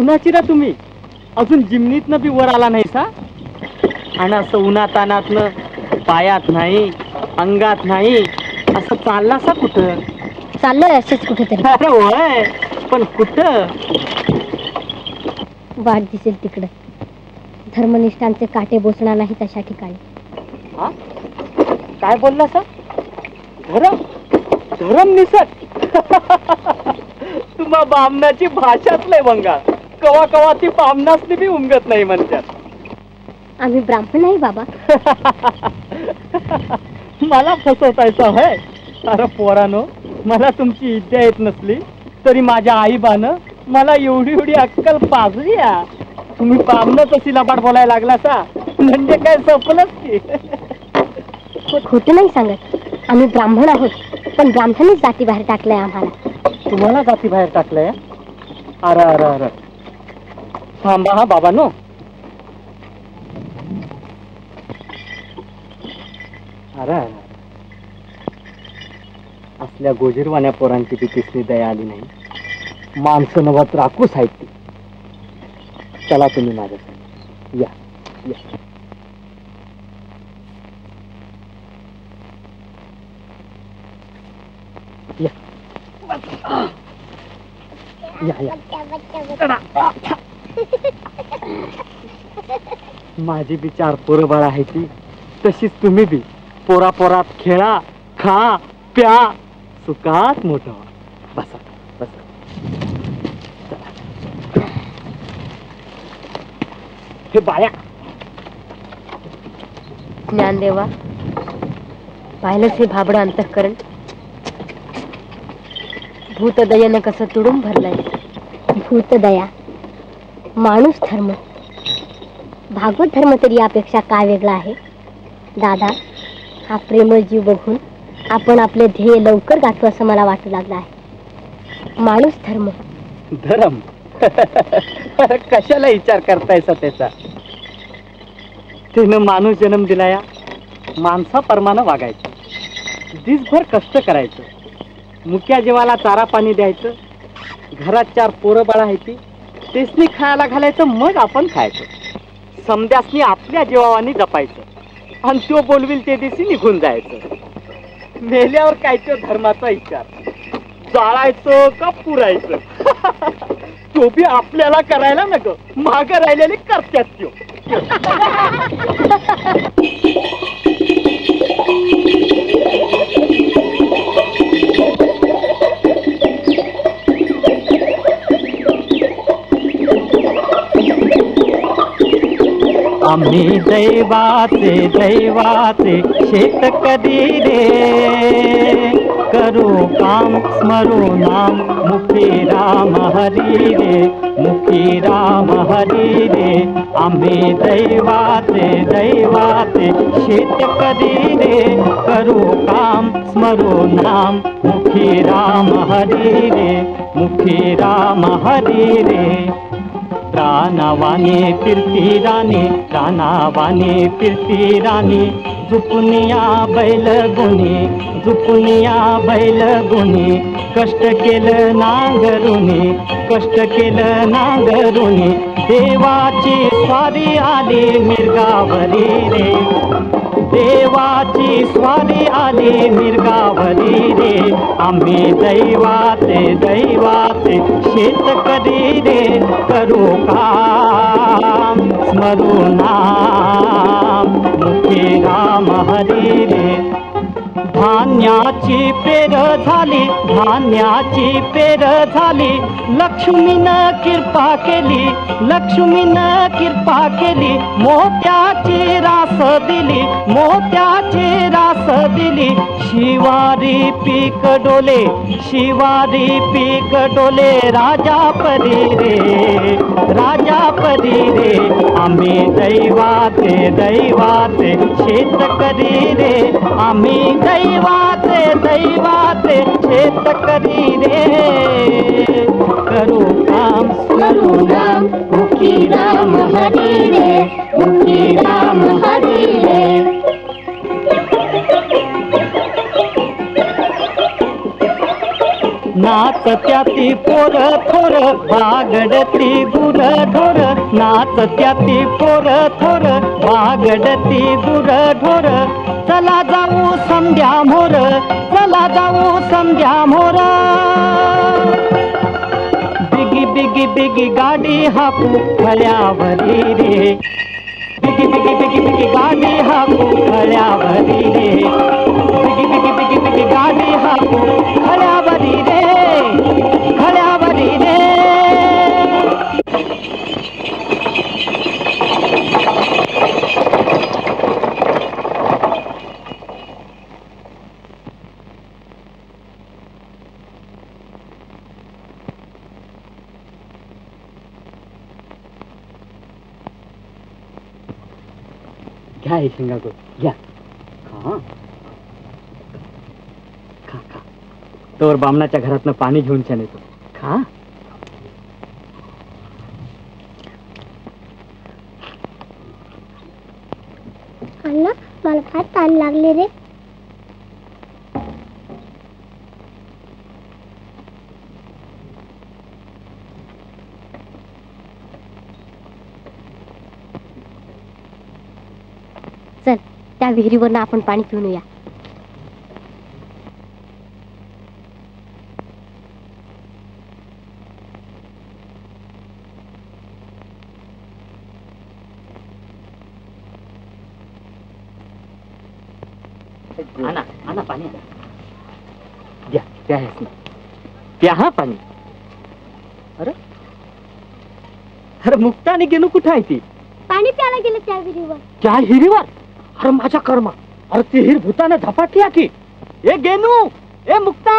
कुणाची रा तुम्ही? अजून जिमनीतनं बी वर आला नाही सा? आणि असं उन्हातानातनं पायात नाही, अंगात नाही, असं चालला सा कुठं? चाललोय असंच कुठेतरी. अरे होय, पण कुठं? वाट दिसेल तिकडे. धर्मनिष्ठांचे काटे बोसणार नाही तशा ठिकाणी. हा? काय बोलला सा? धरम धरम निसट. तुम्हा बामणाची भाषाच लय बंगा. कवा कवा ती बामणासनी बी उमगत नाही म्हणतात. आम्ही ब्राह्मण नाही बाबा. मला फसवतायचा होय? अरे पोरानो, मला तुमची इच्छा येत नसली तरी माझ्या आईबानं मला एवढी एवढी अक्कल पाजली. तुम्ही बामणं तशी लबाड बोलायला लागला सा म्हणजे काय सपनच की. खोटं नाही सांगत. आम्ही ब्राह्मण आहोत, पण ब्राह्मणीच जाती बाहेर टाकलंय आम्हाला. तुम्हाला जाती बाहेर टाकलंय? अरे अरे अरे, थांबा हा बाबानो. अरे असल्या गोजीरवाण्या पोरांची तिसरी दया आली नाही. माणसं नवत राखूच आहेत ती. चला तुम्ही माझ्यासाठी या या. या माझी बी 4 पोरं बाळ आहे ती. तशीच तुम्ही बी पोरा पोरात खेळा, खा, प्या, सुखात मोठं व्हा. बसा बसा. हे बाया. ज्ञानदेवा, पाहिलंच हे भाबडं अंतःकरण. भूतदयानं कसं तुडून भरलंय. भूतदया, माणूस धर्म, भागवत धर्म तरी यापेक्षा काय वेगळा आहे? दादा, हा प्रेमळ जीव बघून आपण आपले ध्येय लवकर गाठू असं मला वाटू लागलं आहे. माणूस धर्म. धर्म? कशाला विचार करतायचा त्याचा? तिनं माणूस जन्म दिलाया, माणसाप्रमाणे वागायचं, दिसभर कष्ट करायचं, मुक्या जीवाला चारा पाणी द्यायचं, घरात 4 पोरं बाळा आहे ती तेसनी खायला घालायचं, मग आपण खायचं. समद्यासनी आपल्या जीवावानी जपायचं आणि तो बोलविल ते दिवशी निघून जायचं. मेल्यावर काय तो धर्माचा विचार, जाळायचं का पुरायचं तो बी आपल्याला करायला नको, मागं राहिलेले करतात त्यो. आम्ही दैवाचे दैवाचे शेतकरी रे, करू काम स्मरू नाम मुखी राम हरी रे, मुखी राम हरी रे. आम्ही दैवाचे दैवाचे शेतकरी रे, करू काम स्मरू नाम मुखी राम हरी रे, मुखी राम हरी रे. प्राणावाने फिरती राणी, प्राणावाने फिरती राणी, झुपुनिया बैल गुणी, झुपुनिया बैल गुणी, कष्ट केलं नांगरुणी, कष्ट केलं नांगरुणी, देवाची स्वारी आली मिरगावरी रे, देवाची स्वारी आली मिरगावरी रे. आम्ही दैवाचे दैवाचे शेतकरी रे, करू काम स्मरू नाम मुखी राम हरी रे. धान्याची पेर झाली, धान्याची पेर झाली, लक्ष्मीनं कृपा केली, लक्ष्मीनं कृपा केली, मोत्याची रास दिली, मोत्याची रास दिली. शिवारी पीक डोले, शिवारी पीक डोले, राजा परी रे, राजा परी रे. आम्ही दैवाचे दैवाचे शेतकरी रे, आम्ही दैवाचे दैवाचे शेतकरी रे, करू काम करू नाम मुखी राम हरी रे, मुखी राम हरी रे. नाथ नाचत्याती पोर थोर बागडती गुर ढोर नाचत्याती पोर थोर बागडती गुर ढोर चला जाऊ समध्या मोर चला जाऊ समध्या मोर बिगी बिगी बिगी गाडी हाकू खळ्यावरी रे बिगी बिगी बिगी बिगी गाडी हाकू खळ्यावरी रे बिगी बिगी बिगी बिगी गाडी हाकू खळ्यावरी रे खळ्यावरी रे घ्या हे शेंगा गोड घ्या खा खा खा तोवर बामणाच्या घरातनं पाणी घेऊन छान येतो खा अण्णा मला फार ताण लागले रे चल त्या विहिरीवरनं आपण पाणी पिऊन येऊया आणा आणा पाणी द्या त्या प्या हा पाणी अरे अरे मुक्ता आणि गेनू कुठं आहे ती पाणी प्यायला गेलं त्या विहिरीवर त्या हिरीवर अरे माझ्या कर्मा अरे ती हिर भूतानं झपाटली की ए गेनू ए मुक्ता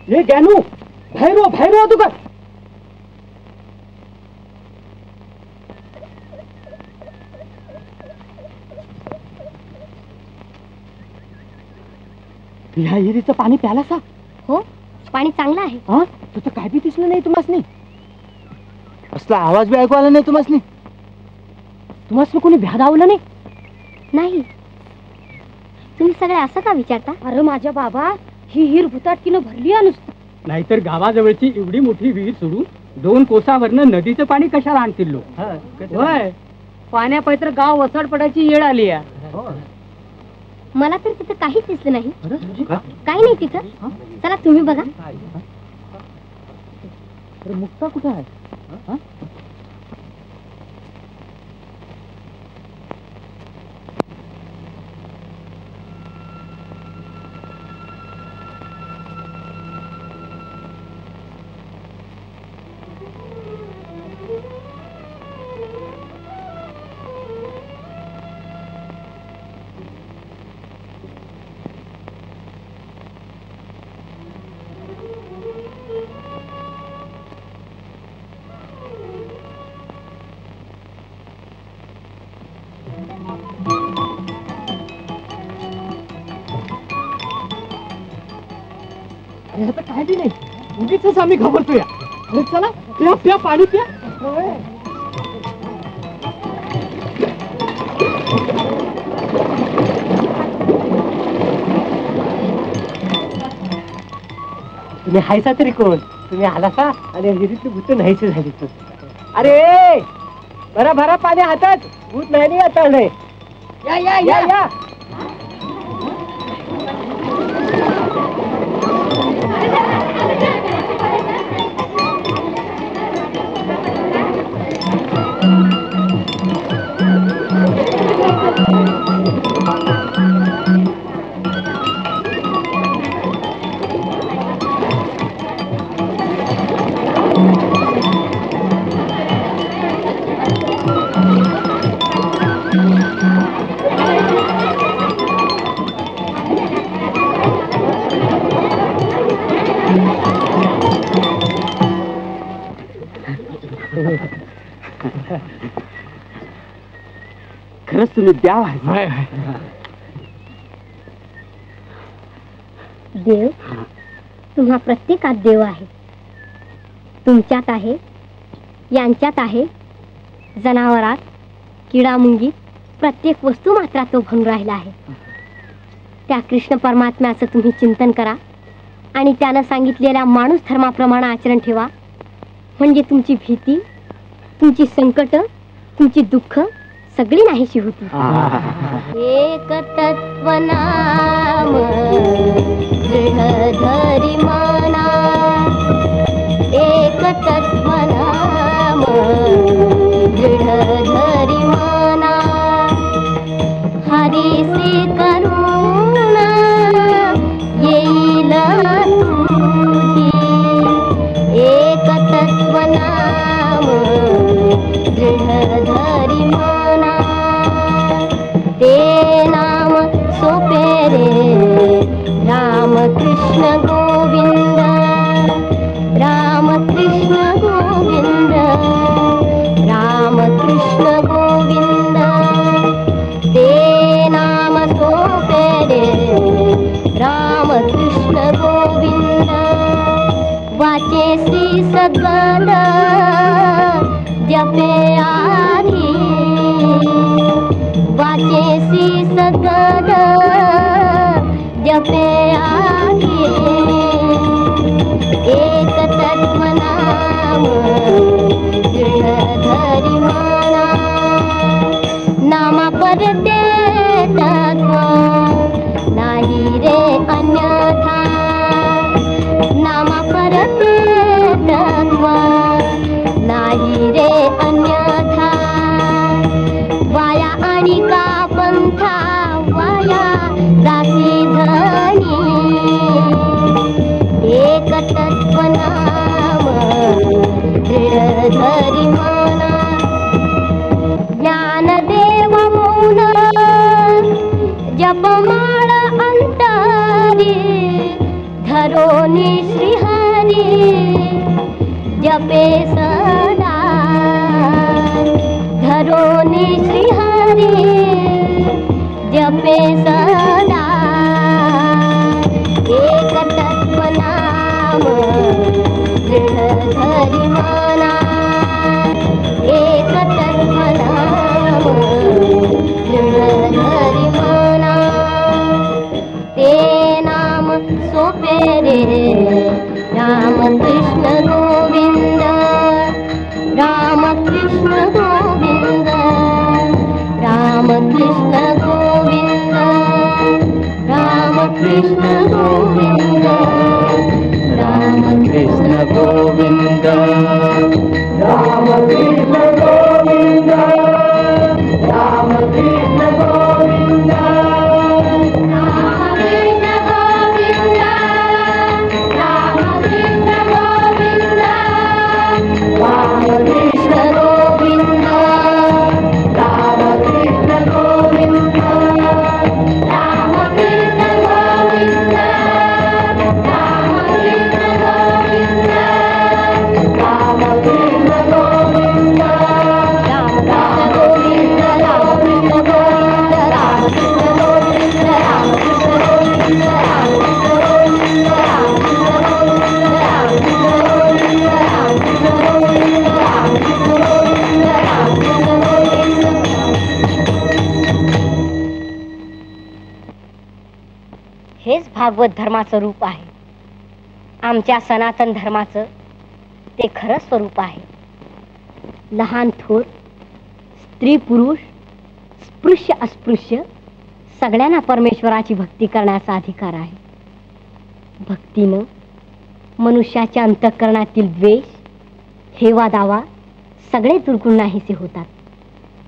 ए गेनू भैरो भैरो तुका ह्या हिरीचं पाणी प्याला सा हो पाणी चांगलं आहे हा तुझं काय बी दिसलं नाही तुम्हासनी असला आवाज बी ऐकू आला नाही तुम्हासनी तुम्हासनी कोणी भ्यादावलं नाही नाही तुम्ही सगळे असं का विचारता अरे माझ्या बाबा ही हिर भुताटकीनं भरली आहे नुसतं नाहीतर गावाजवळची एवढी मोठी विहीर सोडून 2 कोसावरनं नदीचं पाणी कशाला आणतील लोक होय पाण्यापैत्र गाव वसाड पडायची येळ आली आहे मला तर तिथं काहीच दिसलं नाही काही नाही तिथं चला तुम्ही बघा मुक्ता कुठं आहे काय बी नाही उगीच आम्ही घाबरतो या अरे चला प्या प्या पाणी प्या तुम्ही हायसा तरी कोण तुम्ही आला का आणि हिरीतली भूत नाहीची झाली अरे भरा भरा पाणी हातात भूत नाही आता नाही या या या या खरंच तुम्ही द्याव देव तुम्हा प्रत्येकात देव आहे तुमच्यात आहे यांच्यात आहे जनावरात किडामुंगी प्रत्येक वस्तू मात्रात तो भरून राहिला आहे त्या कृष्ण परमात्म्याचं तुम्ही चिंतन करा आणि त्यानं सांगितलेल्या माणूस धर्माप्रमाणे आचरण ठेवा. म्हणजे तुमची भीती, तुमची संकट, तुमची दुःख सगळी नाहीशी होती. एक तत्व नाम दृढ धरी मना, एक तत्व नाम दृढ धरी मना, हरीसी करुणा येईल तुझी. एक तत्व नाम दृढ धरी मना, ते नाम सोपे रे राम कृष्ण गोविंद, राम कृष्ण गोविंद, राम कृष्ण गोविंद. ते नाम सोपे रे राम कृष्ण गोविंद. वाचेसी सगळ जपे आधी, वाचेसी सगळ जपे आधी. एक तत्व नाम दृढ धरी मना, नामा परते तत्व नाही रे अन्यथा, नामा परते तत्व नाही रे अन्यथा. वाया आणि का पंथा वाया जासी धनी, एक तत्व नाम दृढ धरी मना. ज्ञानदेव मौन जपमाळ अंतरी, धरोनी श्रीहरी जपे सदा, धरोनी श्रीहरी जपे सदा. एक तत्व नाम दृढ धरी मना, एक तत्व नाम दृढ धरी मना. ते नाम सोपे रे राम कृष्ण गोविंद, राम कृष्ण गोविंद, राम कृष्ण गोविंद, राम कृष्ण गोविंद, राम कृष्ण गोविंद, राम कृष्ण गोविंद, राम कृष्ण गोविंद, हेच भागवत धर्माचं रूप आहे. आमच्या सनातन धर्माचं ते खरं स्वरूप आहे. लहान थोर, स्त्री पुरुष, स्पृश्य अस्पृश्य सगळ्यांना परमेश्वराची भक्ती करण्याचा अधिकार आहे. भक्तीनं मनुष्याच्या अंतःकरणातील द्वेष, हेवा दावा सगळे दुर्गुण नाहीसे होतात.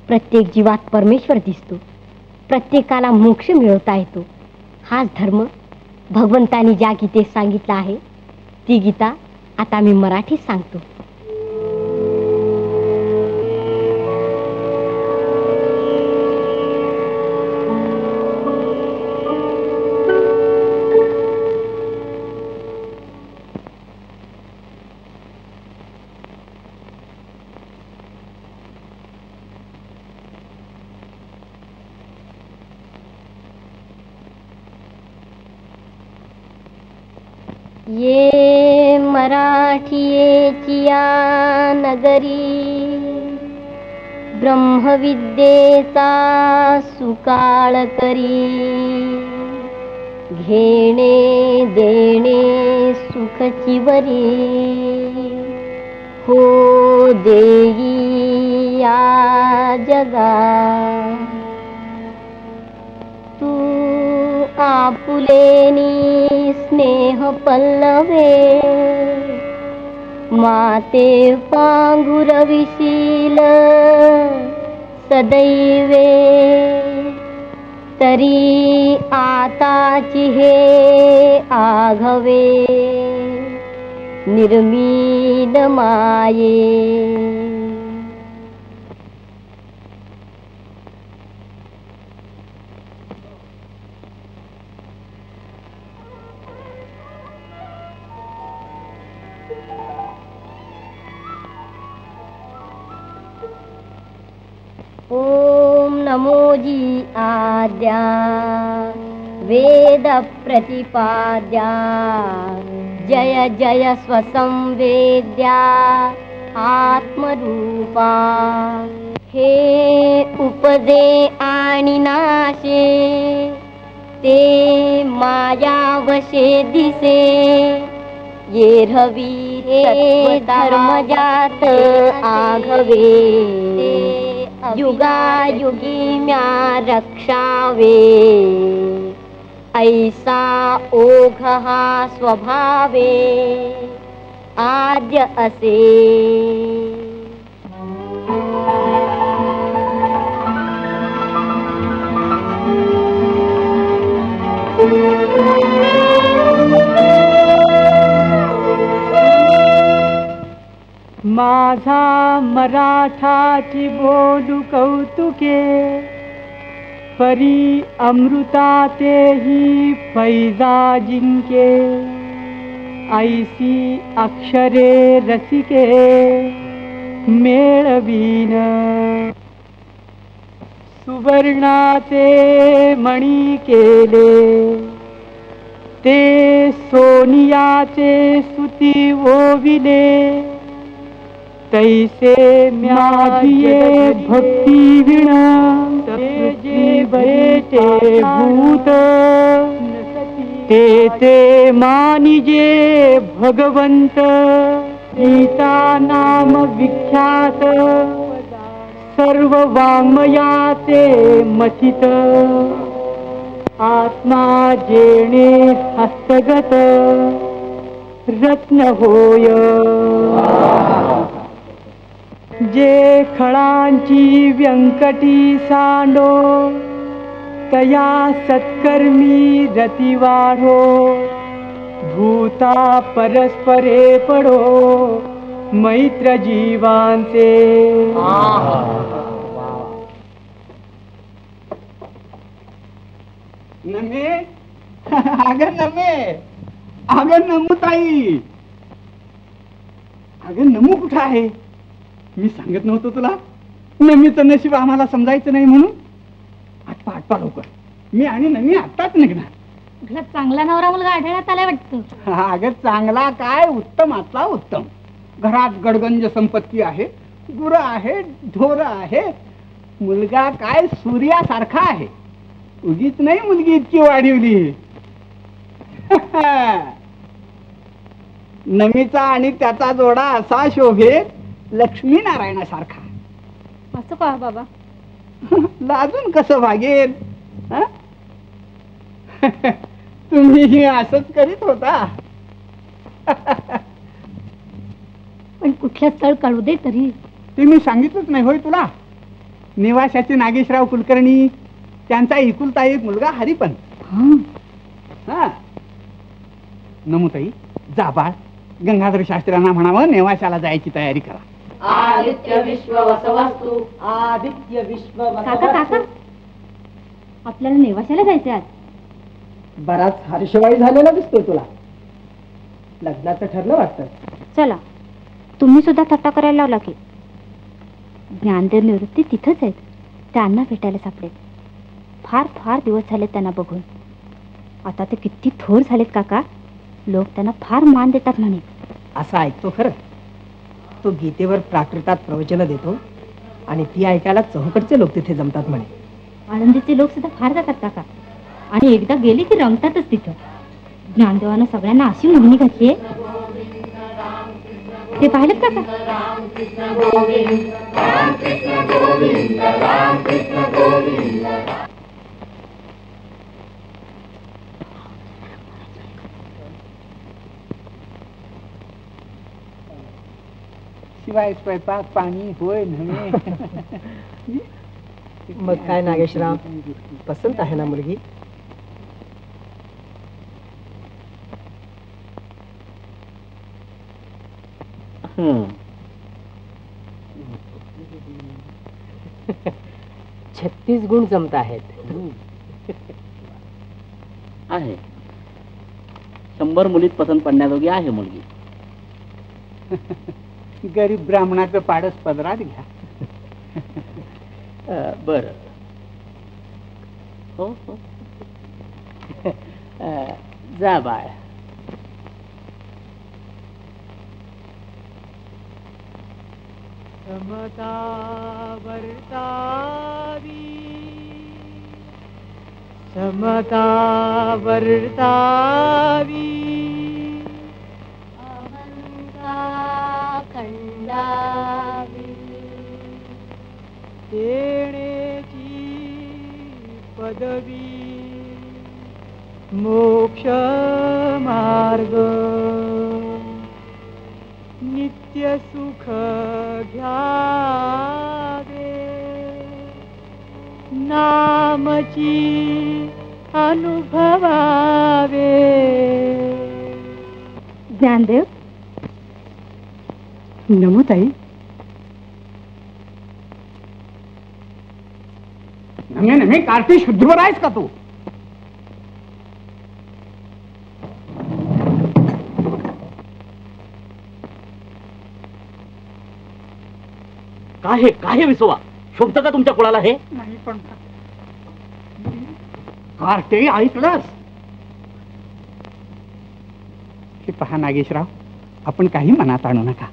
प्रत्येक जीवात परमेश्वर दिसतो. प्रत्येकाला मोक्ष मिळवता येतो. हाच धर्म भगवंतांनी ज्या गीतेत सांगितला आहे ती गीता आता मी मराठीत सांगतो. ये मराठीची या नगरी, ब्रह्मविद्येचा सुकाळ करी. घेणे देणे सुखची वरी हो देई या जगा तू आपुलेनी स्नेह पल्लवे माते पांघुरविशील सदैवे तरी आताची हे आघवे निर्मीन माये ओम नमोजी आद्या वेद प्रतिपाद्या जय जय स्वसंवेद्या आत्मरूपा हे उपदे आणि नाशे ते माया वशे दिसे येरवी हे धर्मजात आघवे युगा युगी म्या रक्षावे ऐसा ओघ हा स्वभावे आद्य असे माझा मराठाची बोलू कौतुके परी अमृतातेही फैजा जिंके ऐसी अक्षरे रसिके मेळवीन सुवर्णाचे मणी केले ते सोनियाचे सुती ओविले तैसे म्यादिये भक्ती विण जे भेटे भूत ते मानिजे भगवंत सीता नाम विख्यात सर्व वाङ्मयाचे मथित आत्मा जेणे हस्तगत रत्न होय जे खळांची व्यंकटी सांडो तया सत्कर्मी रती वाढो भूता परस्परे पडो मैत्र जीवांचे नमे अगं नमे अगं नमुताई अगं नमू कुठं आहे मी सांगत नव्हतो तुला नमीचं नशीब आम्हाला समजायचं नाही म्हणून आटपा लवकर मी आणि नमी आत्ताच निघणार घरात चांगला नवरा मुलगा आढळण्यात आलाय वाटतं अगं चांगला काय उत्तमातला उत्तम घरात गडगंज संपत्ती आहे गुरं आहे ढोर आहे मुलगा काय सूर्यासारखा आहे उगीच नाही मुलगी इतकी वाढवली नमीचा आणि त्याचा जोडा असा शोभेत लक्ष्मीनारायणासारखा असं का बाबा लाजून कसं भागेल तुम्ही असंच करीत होता पण कुठलं स्थळ कळू दे तरी ते मी सांगितलंच नाही होय तुला निवासाचे नागेशराव कुलकर्णी त्यांचा एकुलता एक मुलगा हरिपंत हा नमुताई जा बाळ गंगाधर शास्त्र्यांना म्हणावं नेवाशाला जायची तयारी करा आदित्य विश्व वसवस्तु आदित्य विश्व काका काका आपल्याला नेवाशाला जायचंय आज बराच हर्षवाई झालेला दिसतोय तुला लग्नाचं ठरलं वाटतं चला तुम्ही सुद्धा थट्टा करायला लावला की ज्ञानदेव निवृत्ती तिथंच आहेत त्यांना भेटायला सापडेल फार फार दिवस झाले त्यांना बघून आता ते किती थोर झालेत काका लोक त्यांना फार मान देतात म्हणे असं ऐकतो खरं तो गीतेवर प्राकृतात प्रवचन देतो आणि ती ऐकायला चहूकडचे लोक तिथे जमतात म्हणे आळंदीचे लोक सुद्धा फार जातात काका आणि एकदा गेली की रंगतातच तिथं. ज्ञानदेवानं सगळ्यांना अशी मोहिनी घातली ते पाहिलं का? शिवाय स्वयंपाक पाणी होय नव्हे. मग काय नागेशराव, पसंत आहे ना मुलगी? छत्तीस गुण जमत आहेत. आहे 100 मुलीत पसंत पडण्याजोगी आहे मुलगी. गरीब ब्राह्मणाचं पाडस पदरात घ्या. बर हो हो. जा बाळ. समता वर्तावी, समता वर्तावी, खंडावी, देण्याची पदवी, मोक्ष मार्ग, नित्य सुख घ्यावे, नामची अनुभवावे. ज्ञानदेव. नमोताई. नम्हे नम्हे कार्टी शुद्धवर आहेस का तू? काय हे विसवा, शोभतं का तुमच्या कुळाला हे? नाही पण कार्टे ऐकलंस? हे पहा नागेशराव, आपण काही मनात आणू नका.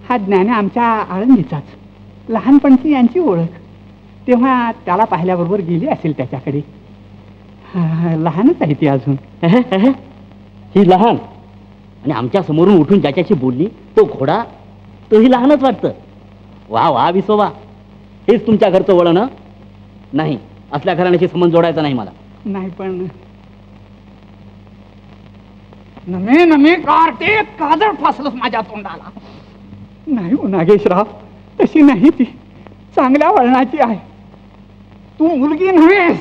हा ज्ञान आमच्या आळंदीचाच, लहानपणची यांची ओळख. तेव्हा त्याला पाहिल्याबरोबर गेली असेल त्याच्याकडे. लहानच आहे ती अजून. ही लहान आणि आमच्या समोरून उठून ज्याच्याशी बोलली तो घोडा, तोही लहानच वाटतं. वा वा विसोबा, हेच तुमच्या घरचं वळण? नाही, असल्या घराण्याशी संबंध जोडायचा नाही मला. नाही पण नमे नमे कार्टे, काजळ फासलंस माझ्या तोंडाला. नाही हो नागेशराव, तशी नाही ती. चांगल्या वळणाची आहे. तू मुलगी नव्हेस,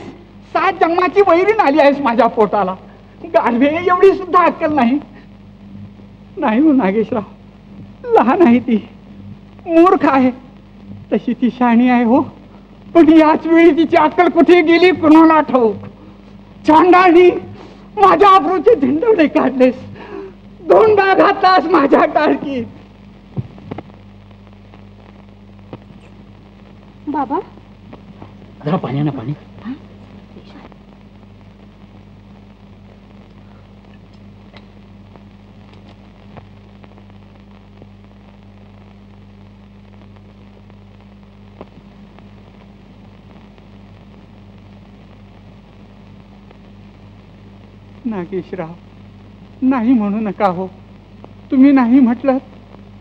7 जन्माची वैरीण आली आहेस माझ्या पोटाला. गाढवे एवढी सुद्धा अक्कल नाही. नाही हो नागेशराव, लहान आहे ती, मूर्ख आहे. तशी ती शहाणी आहे हो, पण याच वेळी तिची अक्कल कुठे गेली कुणाला ठाऊक. चांडाळी, माझ्या अब्रूचे धिंडवडे काढलेस, धोंडा घातलास माझ्या टाळकीत. बाबा. जरा पाण्यानं पाणी. नागेशराव, नाही म्हणू नका हो. तुम्ही नाही म्हटलं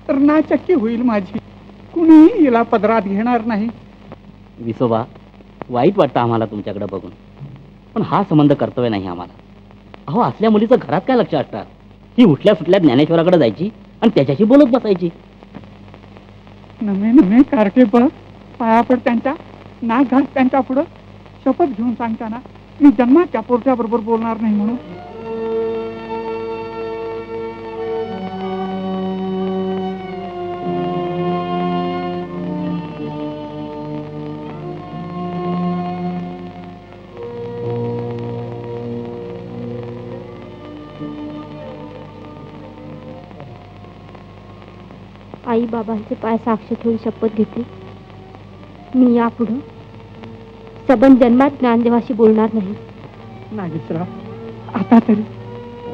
तर नाचक्की होईल माझी. कुणीही हिला पदरात घेणार नाही. विसोबा, वाईट वाटतं आम्हाला तुमच्याकडे बघून, पण हा संबंध कर्तव्य नाही आम्हाला. अहो, असल्या मुलीचं घरात काय लक्ष असतात? ही उठल्या सुटल्या ज्ञानेश्वराकडे जायची आणि त्याच्याशी बोलत बसायची. नमे नमे कार्टे बघ, पाया पड त्यांच्या, नाक घास त्यांच्या पुढं. शपथ घेऊन सांगताना मी जन्मात त्या पोरच्या बरोबर बोलणार नाही म्हणून. आई बाबांचे पाय साक्ष ठेवून शपथ घेते, मी यापुढं सबंध जन्मात ज्ञानदेवाशी बोलणार नाही. नागेशराव, आता तरी.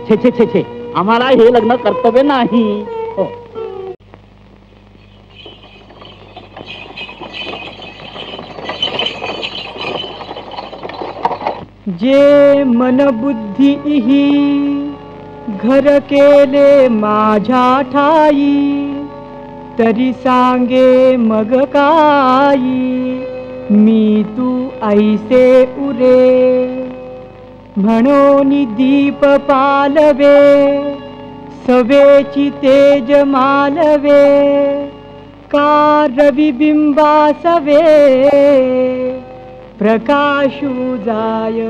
छे छे छे छे, आम्हाला हे लग्न कर्तव्य नाही. हो. जे मन बुद्धी ही घर केले माझ्या ठाई, तरी सांगे मग काही मी तू ऐसे उरे. म्हणून दीप पालवे सवेची तेज मालवे, का रविबिंबासवे प्रकाशू जाय.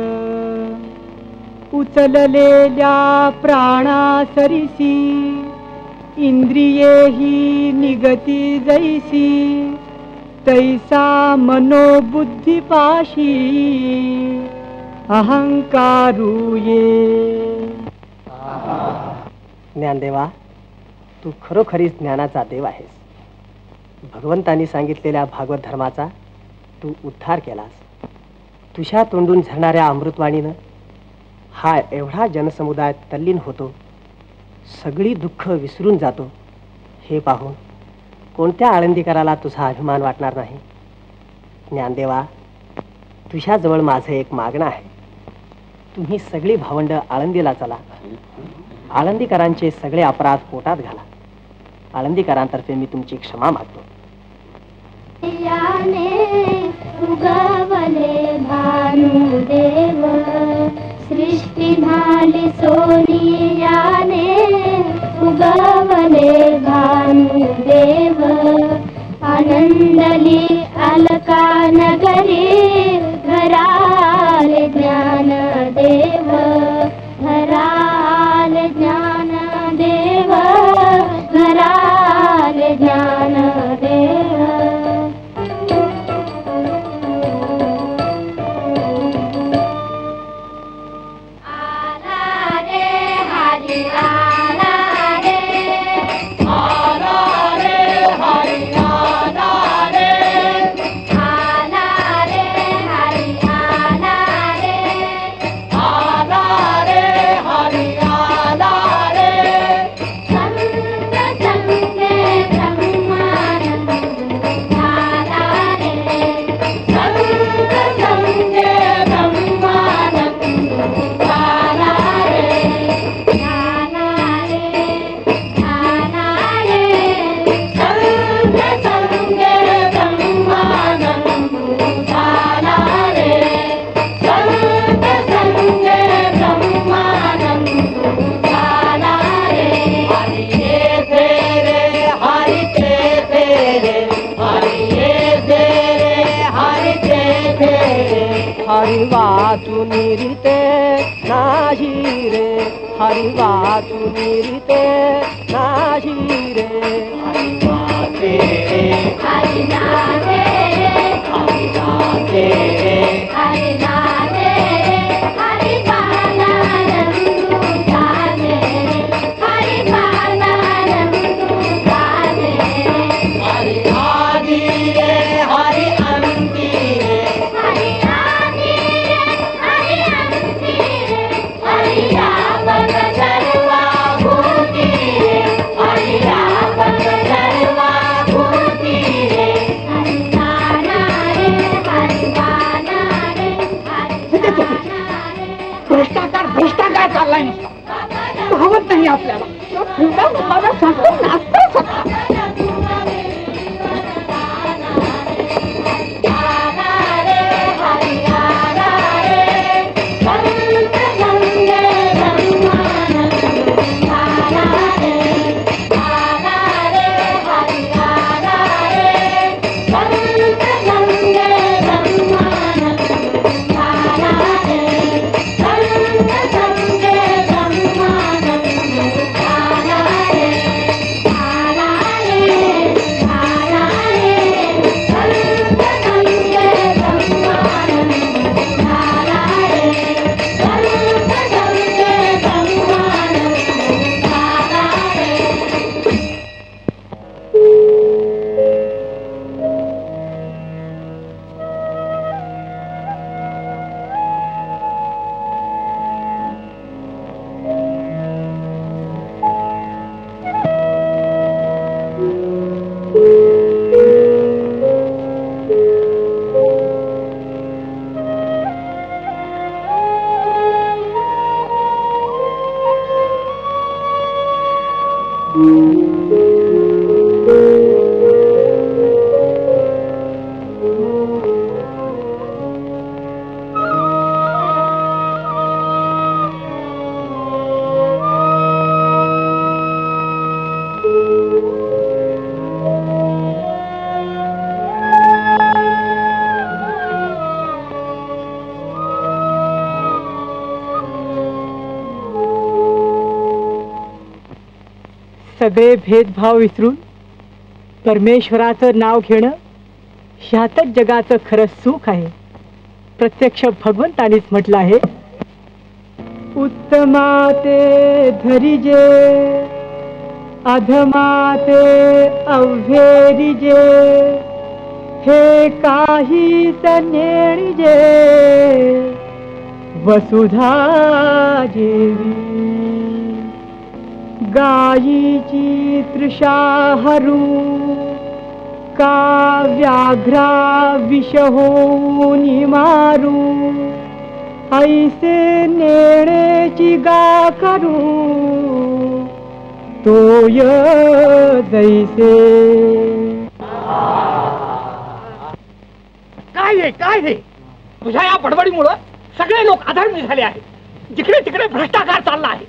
उचललेल्या प्राणासरिसी इंद्रिये ही निगती जैसी, तैसा मनोबुद्धी पाशी अहंकारू ये. ज्ञानदेवा, तू खरोखरीच ज्ञानाचा देव आहेस. भगवंतांनी सांगितलेल्या भागवत धर्माचा तू उद्धार केलास. तुझ्या तोंडून झरणाऱ्या अमृतवाणीनं हा एवढा जनसमुदाय तल्लीन होतो, सगळी दुःख विसरून जातो. हे पाहून कोणत्या आळंदीकराला तुझा अभिमान वाटणार नाही. ज्ञानदेवा, तुझ्याजवळ माझं एक मागणं आहे. तुम्ही सगळी भावंड आळंदीला चला. आळंदीकरांचे सगळे अपराध पोटात घाला. आळंदीकरांतर्फे मी तुमची क्षमा मागतो. उगवले भानुदेव सृष्टी झाली सोनियाने. उगवले भानुदेव आनंदली अलका नगरी. घराले ज्ञानदेव, घराले ज्ञानदेव, घराले ज्ञानदेव. हरि वाचुनी रीते नाही रे, हरि वाचुनी रीते नाही रे. हरि वाचे रे, हरि नाचे रे, हरि नाचे रे, हरि नाचे रे. हरि पाना रंगू जाने रे, हरि पाना रंगू जाने रे. हरि आदि रे, हरि अंती रे, हरि हरि सगळे भेदभाव विसरून परमेश्वराचं नाव घेणं ह्यातच जगाचं खरं सुख आहे. प्रत्यक्ष भगवंतानीच म्हटलं आहे, उत्तमाते धरिजे अधमाते अव्हेरिजे हे काहीच नेणिजे वसुधा जेवी. गायीची तृषा हरू का व्याघ्रा विष होऊन मारू ऐसे नेण्याची गा करू तोय जैसे. काय हे तुझ्या या बडबडीमुळं सगळे लोक अधर्मी झाले आहेत. जिकडे तिकडे भ्रष्टाचार चालला आहे.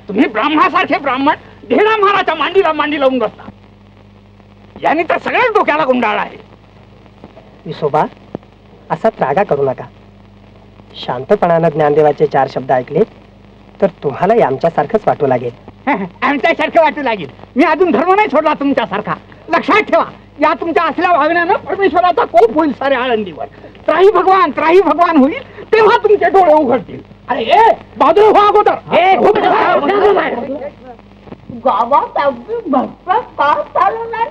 तुम्ही ब्राह्मणासारखे ब्राह्मण ढेरा महाराच्या मांडी लावून बसता. यांनी तर सगळ्याच डोक्याला गुंडाळला आहे. विसोबा, असा त्रागा करू नका. शांतपणानं ज्ञानदेवाचे 4 शब्द ऐकले तर तुम्हालाही आमच्यासारखंच वाटू लागेल. आमच्यासारखं वाटू लागेल. मी अजून धर्म नाही सोडला तुमच्यासारखा. लक्षात ठेवा, या तुमच्या असल्या वागण्यानं परमेश्वराचा कोप होईल साऱ्या आळंदीवर. त्राही भगवान होईल तेव्हा तुमचे डोळे उघडतील. अरे ए बाजूला हो अगोदर. गावात अगदी भरपूर पास चालू नाही.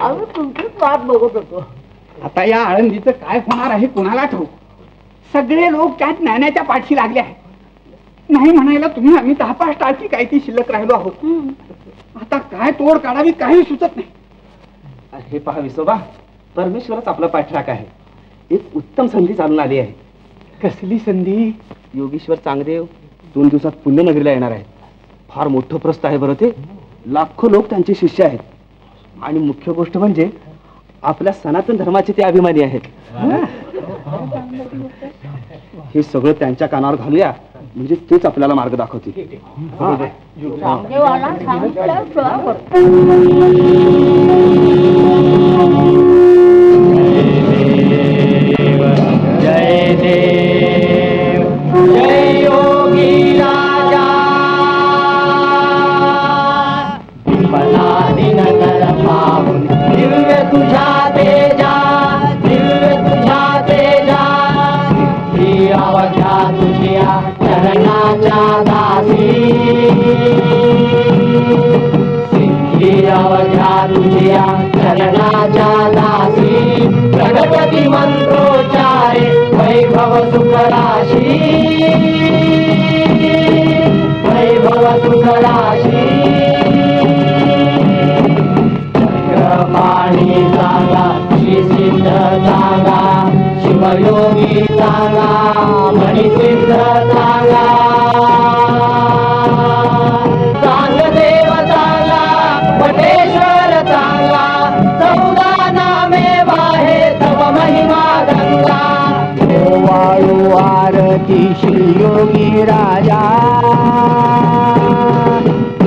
आम्ही तुमचीच वाट बघत होतो. आता या आळंदीचं काय होणार आहे कोणाला ठाऊक. सगळे लोक त्या ज्ञानाच्या पाठशी लागले आहेत. नाही म्हणायला तुम्ही आम्ही 10-5 टाळकी काय ती शिल्लक राहिलो आहोत. आता काय तोड काढावी काही सुचत नाही. हे पहा विसोबा, परमेश्वरच आपला पाठराख आहे. एक उत्तम संधी चालून आली आहे. कसली संधी? योगेश्वर चांगदेव 2 दिवसात पुण्यनगरीला येणार आहेत. फार मोठं प्रस्त आहे बरं ते. लाखो लोक त्यांचे शिष्य आहेत. आणि मुख्य गोष्ट म्हणजे आपल्या सनातन धर्माचे ते अभिमानी आहेत. हे सगळं त्यांच्या कानावर घालूया, म्हणजे तेच आपल्याला मार्ग दाखवतील. जय देव जय योगी राजा विपला दिनकर पाहून दिव्य तुझ्या तेजा ही अवघ्या तुझ्या चरणाच्या दासी सिद्धी अवघ्या तुझ्या चरणाच्या दासी गणपती मंत्रोच्चारे वैभव सुखराशी पाणी सांगा श्री सिद्ध सांगा शिवयोगी सांगा मणिसिद्ध सांगा चांगदेव सांगा वटेश्वर सांगा 14 नामे वाहे तव महिमा गंगा. ओवाळू आरती श्री योगी राजा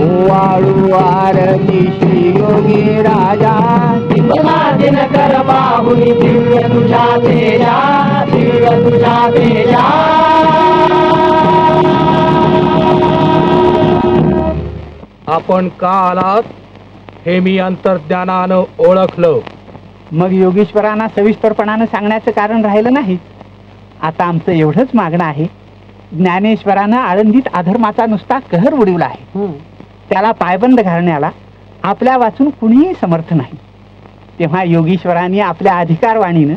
ओवाळू आरती श्री योगी राजा दिनकर बाहुनी दिव्य तुझ्या तेजा आपण का आलात हे मी अंतर्ज्ञानानं ओळखलं. मग योगेश्वरांना सविस्तरपणानं सांगण्याचं कारण राहिलं नाही. आता आमचं एवढंच मागणं आहे, ज्ञानेश्वरानं आळंदीत अधर्माचा नुसता कहर उडवला आहे. त्याला पायबंद घालण्याला आपल्या वाचून कुणीही समर्थ नाही. तेव्हा योगीश्वरांनी आपल्या अधिकारवाणीनं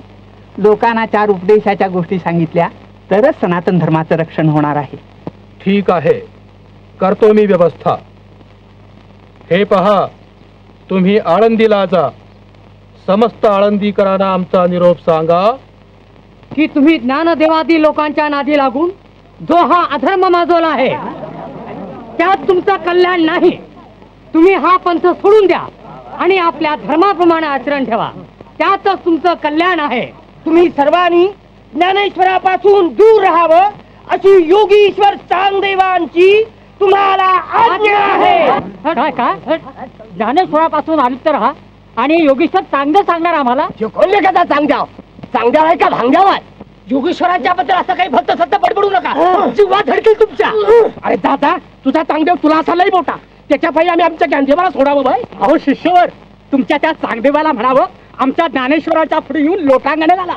लोकांना 4 उपदेशाच्या गोष्टी सांगितल्या तरच सनातन धर्माचं रक्षण होणार आहे. ठीक आहे, करतो मी व्यवस्था. हे पहा, तुम्ही आळंदीला जा. समस्त आळंदीकरांना आमचा निरोप सांगा की तुम्ही ज्ञानदेवादी लोकांच्या नादी लागून जो हा अधर्म माजवला आहे त्यात तुमचं कल्याण नाही. तुम्ही हा पंथ सोडून द्या आणि आपल्या धर्माप्रमाणे आचरण ठेवा, त्यातच तुमचं कल्याण आहे. तुम्ही सर्वांनी ज्ञानेश्वरापासून दूर राहावं अशी योगीश्वर चांगदेवांची तुम्हाला आज्ञा आहे. काय ज्ञानेश्वरापासून आलिप्त राहा आणि योगेश्वर चांगलं सांगणार आम्हाला. कोणले कदा चांगद्या आहे का भांग्याव आहे? योगेश्वरांच्या बद्दल असं काही भक्त सत्ता बडबडू नका, जीवा धडकेल तुमच्या. अरे दादा, तुझा चांगदेव तुला असा लई मोठा, त्याच्या पायी आम्ही आमच्या ज्ञानदेवाला सोडावं बाय. अहो शिष्यवर, तुमच्या त्या चांगदेवाला म्हणावं आमच्या ज्ञानेश्वराच्या पुढे येऊन लोटांगणे झाला.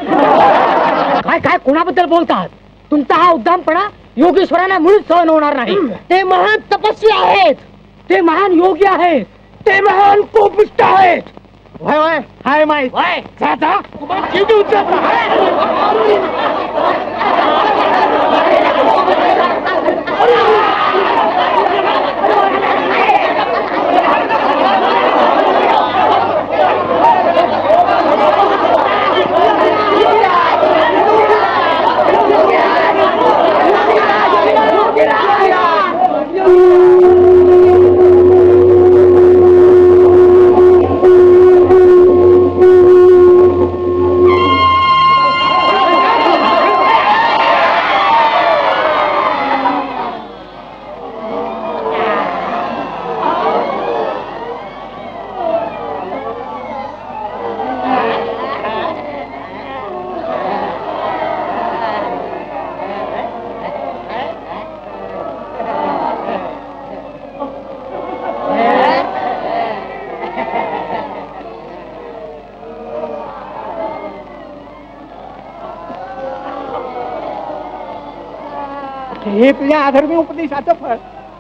काय काय कोणाबद्दल बोलतात? तुमचा हा उद्दामपणा योगेश्वरांना मुळीच सहन होणार नाही. ते महान तपस्वी आहेत, ते महान योगी आहेत, ते महान कोपिष्ट आहेत. वय वय हाय माहित वय जा जा, तुम्हाला जीव देऊ हे तुझ्या अधर्मी उपदेशाचं फळ.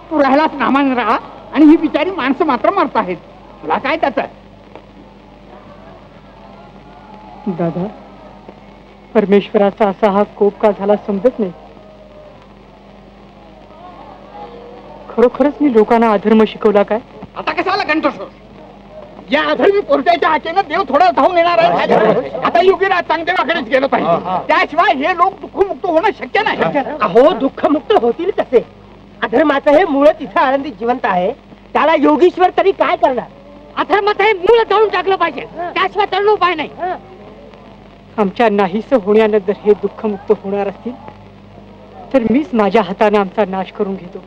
तू राहिलास नामान राहा आणि ही बिचारी माणसं मात्र मरत आहेत. तुला काय त्याच? दादा, परमेश्वराचा असा हा कोप का झाला समजत नाही. खरोखरच मी लोकांना अधर्म शिकवला काय? आता कशाला कंठोष? या अधर्मी पोरट्याच्या हाकेनं देव थोडा धावून येणार आहे. आता योगीराज चांगदेवाकडेच गेलं पाहिजे, त्याशिवाय हे लोक दुःखमुक्त होणं शक्य नाही. अहो दुःखमुक्त होतील कसे? अधर्माचं हे मूळच इथं आळंदीत जिवंत आहे, त्याला योगीश्वर तरी काय करणार? अधर्माचं हे मूळ जाळून टाकलं पाहिजे, त्याशिवाय तरुण उपाय नाही. आमच्या नाहीस होण्यानं जर हे दुःखमुक्त होणार असतील तर मीच माझ्या हाताने आमचा नाश करून घेतो.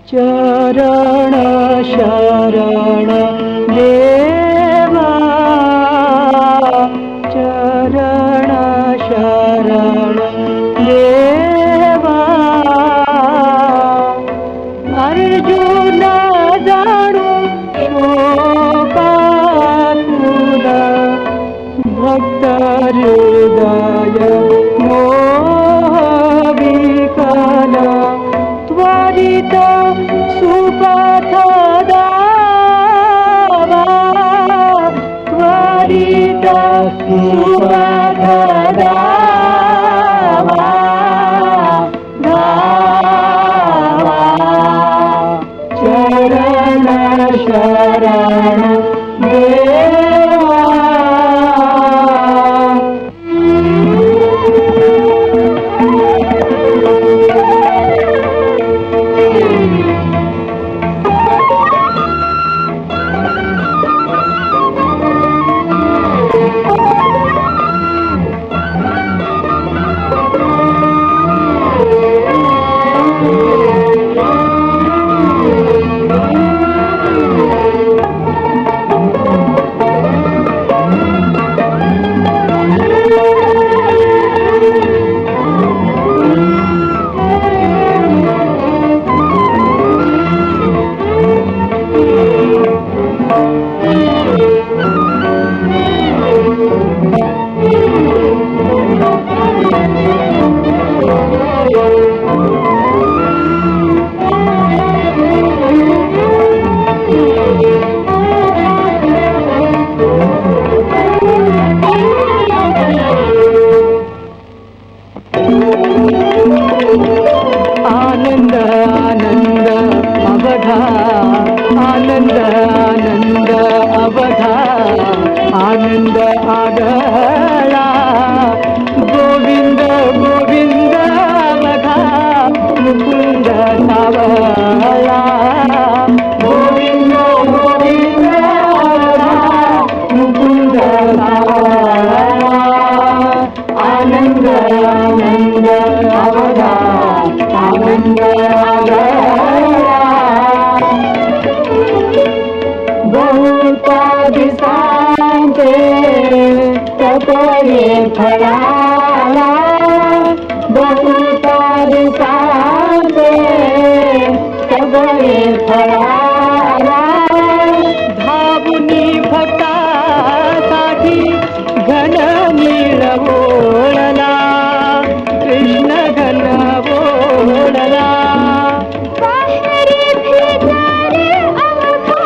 चरण शरण देवा, चरण शरण देवा. अर्जुन जाणू शोकातुर भक्त हृदय मोहविकल त्वरित सुपथ दावा, त्वरित सुपथ दावा, धावा. चरण शरण देवा. आनंद बहुता दिसांचे तपोरे फळाला बहुता दिसांचे तपोरे फळाला धावुनी भक्तासाठी घन नीळ ओळला कृष्ण घन ओळला बाहेरी भितरी अवघा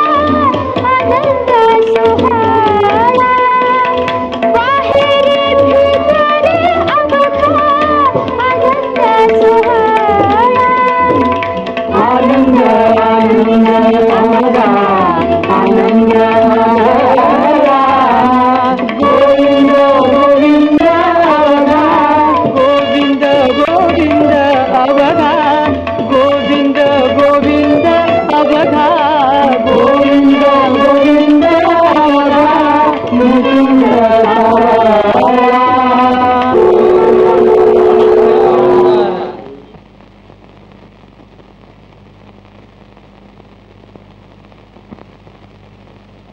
आनंद सोहळा बाहेरी भितरी अवघा आनंद सोहळा आनंद आनंद अवघा आनंद अवघा गोविंद गोविंद अवघा गोविंद गोविंद अवघा गोविंद गोविंद अवघा गोविंद गोविंद अवघा गोविंद अवघा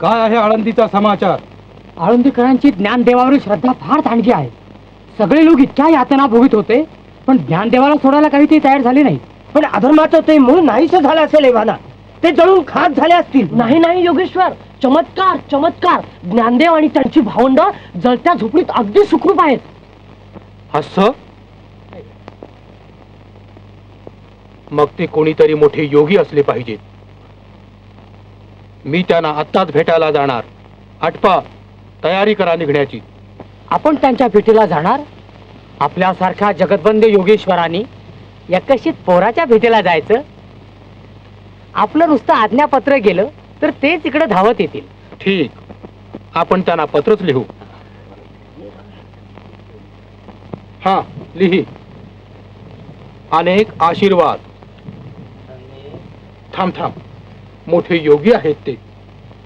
काय आहे आळंदीचा समाचार? आळंदीकरांची ज्ञानदेवावरील श्रद्धा फार दांडगी आहे. सगळे लोक इतक्या यातना भोगीत होते, पण ज्ञानदेवाला सोडायला काही ते तयार झाले नाही. पण अधर्माचं ते मूळ नाहीसं झालं असेल एव्हाना. ते जळून खाक झाले असतील. नाही नाही योगेश्वर, चमत्कार चमत्कार. ज्ञानदेव आणि त्यांची भावंड जळत्या झोपडीत अगदी सुखरूप आहेत. असं मग ते कोणीतरी मोठे योगी असले पाहिजेत. मी त्यांना आत्ताच भेटायला जाणार. आटपा, तयारी करा निघण्याची. आपण त्यांच्या भेटीला जाणार? आपल्यासारख्या जगतबंद योगेश्वरांनी एकशीत पोराच्या भेटीला जायचं? आपलं नुसतं आज्ञापत्र गेलं तर तेच इकडे धावत येतील. ठीक, आपण त्यांना पत्रच लिहू. हा, लिही. अनेक आशीर्वाद. थांब थांब, मोठे योगी आहेत ते,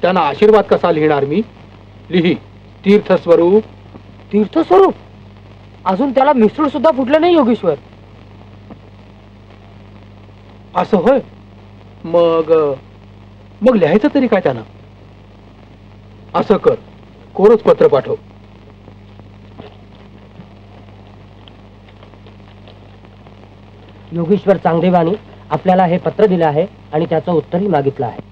त्यांना आशीर्वाद कसा लिहिणार मी? लिही. तीर्थस्वरूप. तीर्थस्वरूप? अजून त्याला मिसळून सुद्धा फुटलं नाही योगेश्वर. असं होय? मग मग लिहायचं तरी काय त्यांना? असं कर, कोरच पत्र पाठव. योगेश्वर चांगदेवानी आपल्याला हे पत्र दिलं आहे आणि त्याचं उत्तरही मागितलं आहे.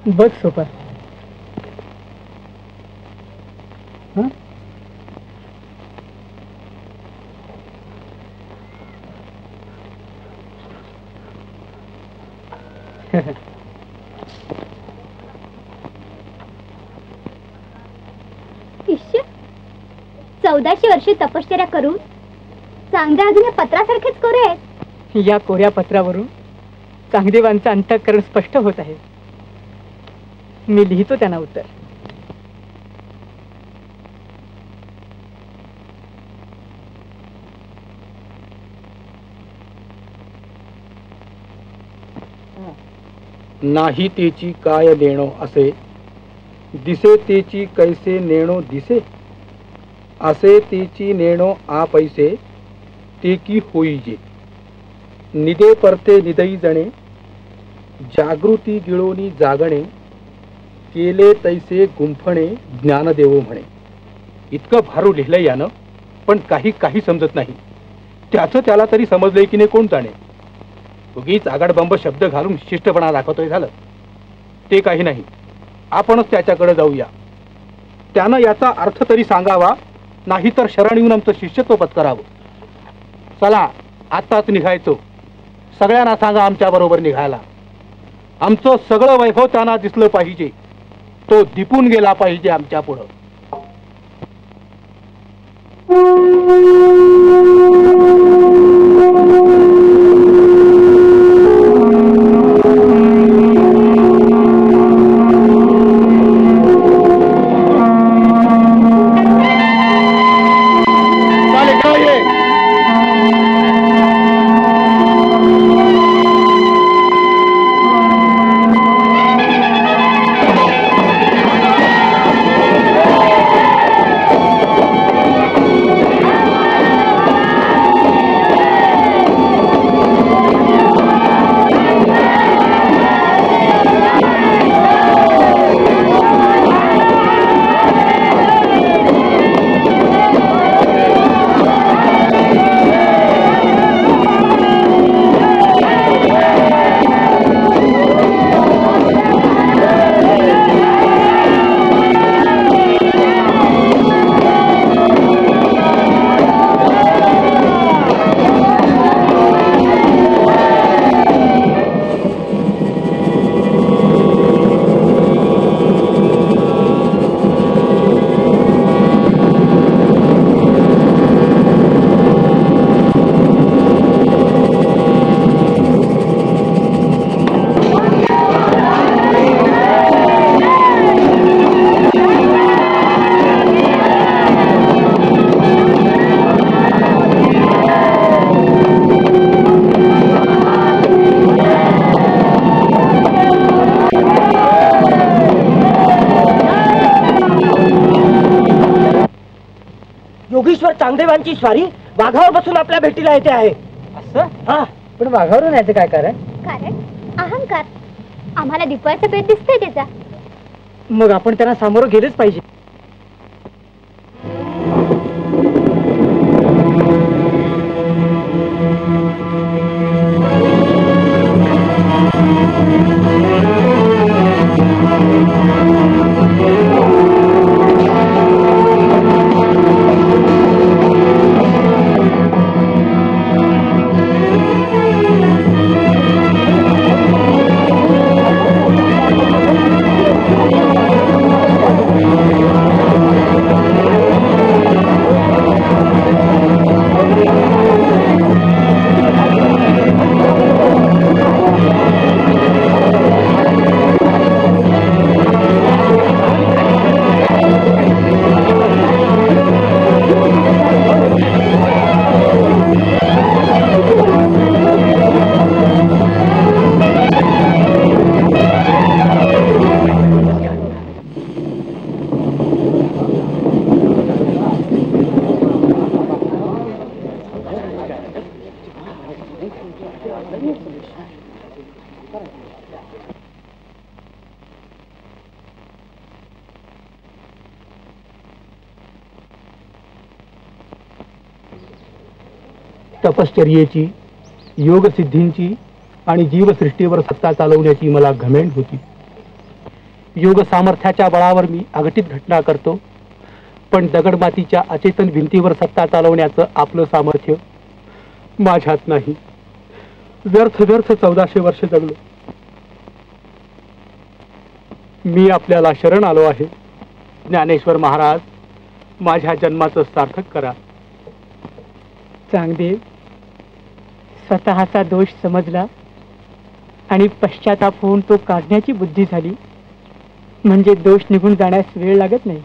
बघ सोपा. शिष्य 1400 वर्षे तपश्चर्या करून चांगल्या अजून पत्रासारखेच कोरे आहेत. या कोऱ्या पत्रावरून चांगदेवांचं अंतःकरण स्पष्ट होत आहे. मी लिहितो त्यांना उत्तर. नाही तेची काय नेणो असे, दिसे तेची कैसे नेणो दिसे, असे तेची नेणो आ पैसे, ते की होईजे. निदे परते निदई जणे, जागृती गिळोनी जागणे, केले तैसे गुंफणे ज्ञानदेव म्हणे. इतकं भारू लिहिलंय यानं, पण काही समजत नाही. त्याचं त्याला तरी समजलंय की नाही कोण जाणे. उगीच आगाडबंब शब्द घालून शिष्टपणा दाखवतोय झालं. ते काही नाही, आपणच त्याच्याकडे जाऊया. त्यानं याचा अर्थ तरी सांगावा, नाहीतर शरण येऊन आमचं शिष्यत्व पत्करावं. चला आत्ताच निघायचो. सगळ्यांना सांगा आमच्या बरोबर निघायला. आमचं सगळं वैभव त्यांना दिसलं पाहिजे. तो दिपून गेला पाहिजे आमच्या पुढं. चांगदेवांची स्वारी वाघावर बसून आपल्या भेटीला येते आहे. असं? हा, पण वाघावरून यायचं काय कारण? कारण अहंकार. आम्हाला दीपाचा पेट दिसतोय त्याचा. मग आपण त्यांना सामोरं गेलेच पाहिजे. तपश्चर्येची, योगसिद्धींची आणि जीवसृष्टीवर सत्ता चालवण्याची मला घमेंड होती. योग सामर्थ्याच्या बळावर मी अघटित घटना करतो, पण दगडमातीच्या अचेतन भिंतीवर सत्ता चालवण्याचं आपलं सामर्थ्य माझ्यात नाही. व्यर्थ व्यर्थ 1400 वर्ष जगलो. मी आपल्याला शरण आलो आहे. ज्ञानेश्वर महाराज, माझ्या जन्माचं सार्थक करा. चांगदेव, स्वतःचा दोष समजला आणि पश्चाताप होऊन तो काढण्याची बुद्धी झाली म्हणजे दोष निघून जाण्यास वेळ लागत नाही.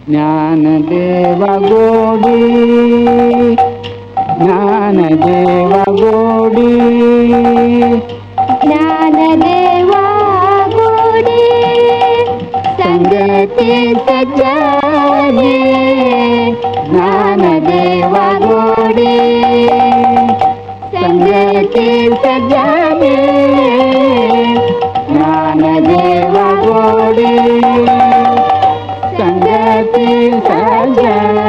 ज्ञानदेवा गोडी, ज्ञानदेवा गोडी, ज्ञानदेवा गोडी, संगती सजाने. ज्ञानदेवा गोडी, संगती सजाने. ज्ञानदेवा गोडी, संगती सजानी.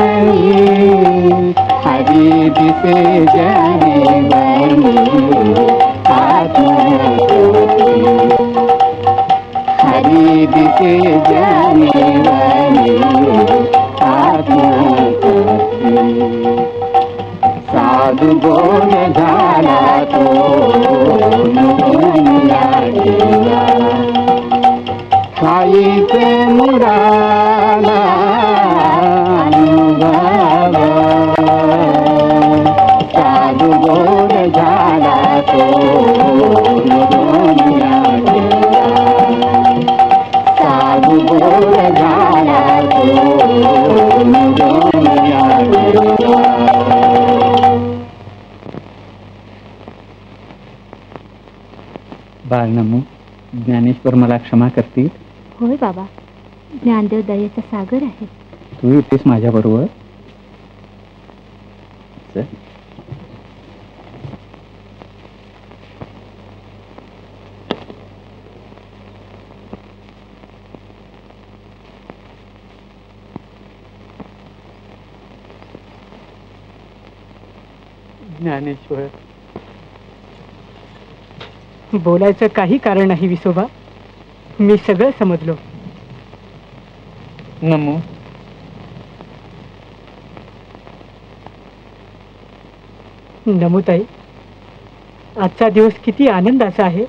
हरि दिसे जाने वाली दिसे साधू बोल झाला तो खाईचे मुराला साधू बोल झाला तो साधू बोल झाला तो बाळनमू, ज्ञानेश्वर मला क्षमा करतील. होय बाबा, ज्ञानदेव दयेचा सागर आहे. तू येतेस माझ्या बरोबर. ज्ञानेश्वर, बोलायचं काही कारण नाही विसोबा. मी सगळं समजलो. नमो. नमोताई, आजचा दिवस किती आनंदाचा आहे.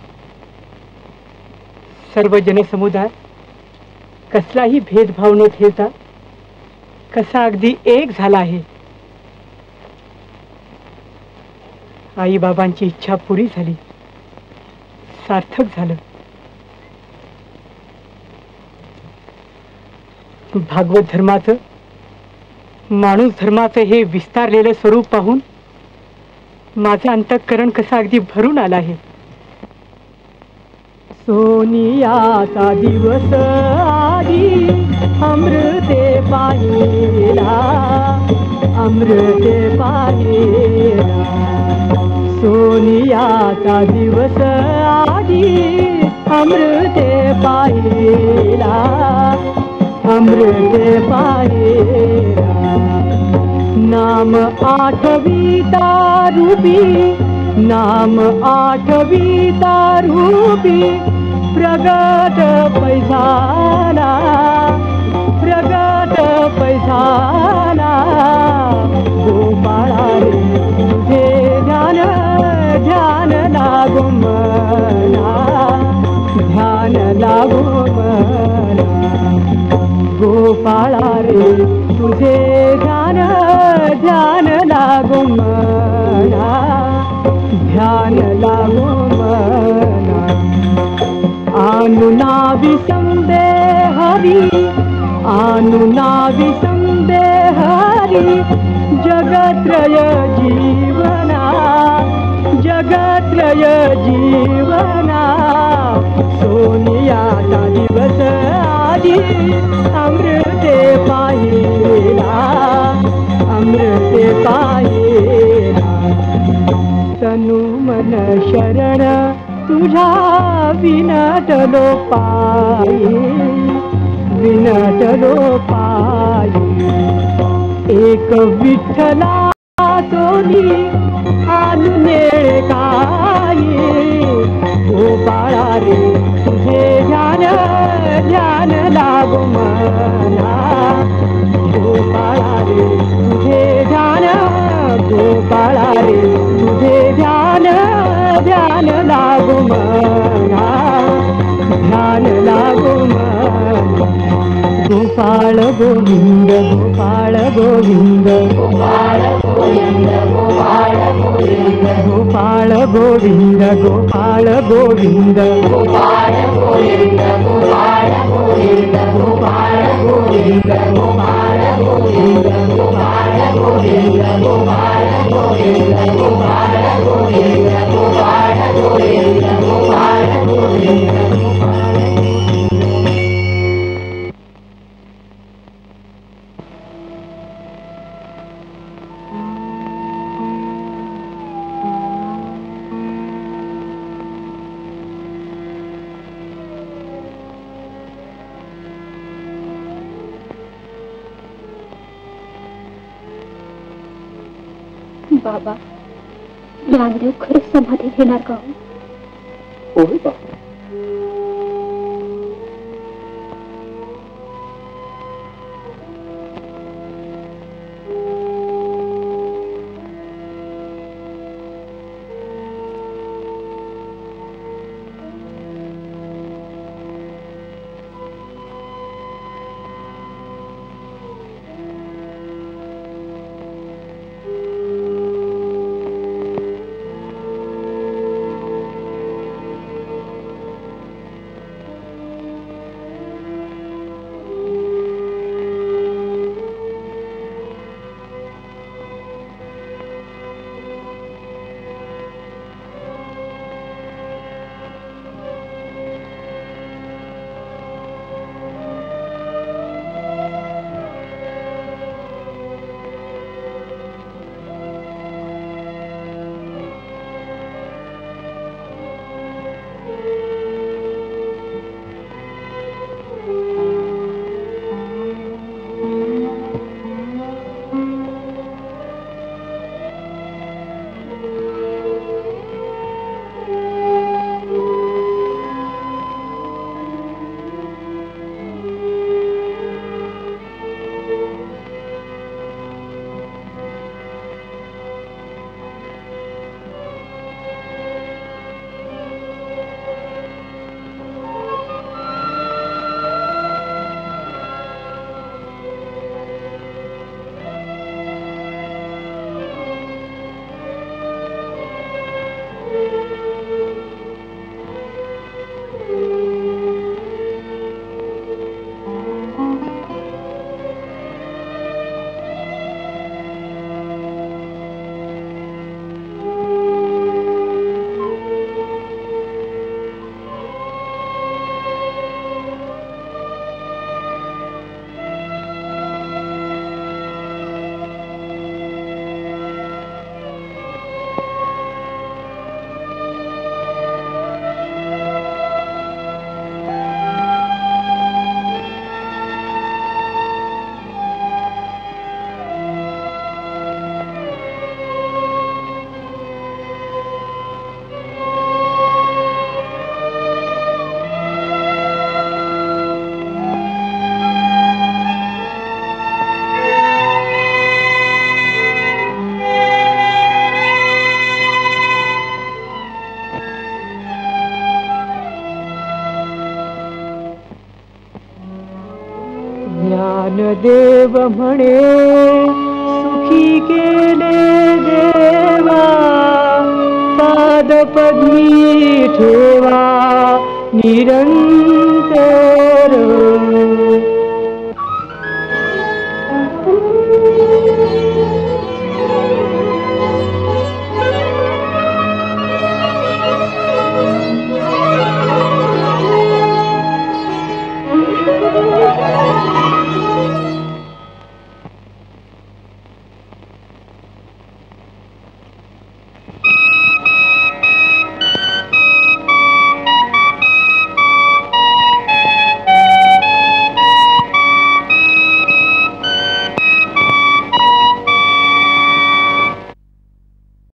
सर्व जनसमुदाय कसलाही भेदभाव न ठेवता कसा अगदी एक झाला आहे. आई बाबांची इच्छा पुरी झाली, सार्थक झालं. भागवत धर्माचं, माणूस धर्माचं हे विस्तारलेलं स्वरूप पाहून माझं अंतःकरण कसं अगदी भरून आलं आहे. सोनियाचा दिवस आधी अमृते पाहिला, अमृते पाहिला. सोनियाचा दिवस आधी अमृते पाहिला, अमृते पाहिला. नाम आठविता रूपी, नाम आठविता रूपी प्रगट पैसाला, प्रगट पैसाला. गोपाळा रे तुझे ध्यान, ध्यान लागो मना, ध्यान लागो मना. गोपाळा रे तुझे ध्यान, ध्यान लागो मना, ध्यान लागो मना. अनुनावी संदेह हरी, अनुनावी संदेह हरी. जगत्रय जीवना, जगत्रय जीवना. सोनियाचा दिवस आधी अमृते पाहिला, अमृते पाहिला. तनु मन शरण तुझा विनटलो पायी, विनटलो पायी. एक विठ्ठला सोनी आनुने काही. गोपाळा रे तुझे ध्यान, ध्यान लागो मना. गोपाळा रे तुझे ध्यान, गोपाळा रे तुझे ध्यान, ध्यान लागो मना, ध्यान लागो मना. गोपाळ गोविंद, गोपाळ गोविंद, गोपाळ गोविंद, गोपाळ गोविंद. गोपाळ गोविंद, गोपाळ गोविंद, गोपाळ गोविंद, गोपाळ गोविंद. गोपाळ गोविंद, गोपाळ गोविंद, गोपाळ गोविंद, गोपाळ गोविंद, गोपाळ गोविंद, गोपाळ गोविंद, गोपाळ गोविंद. बाबा, ज्ञानदेव खरंच समाधी घेणार का? होय बाबा. ज्ञानदेव म्हणे सुखी केले देवा पादपद्मी ठेवा निरंतर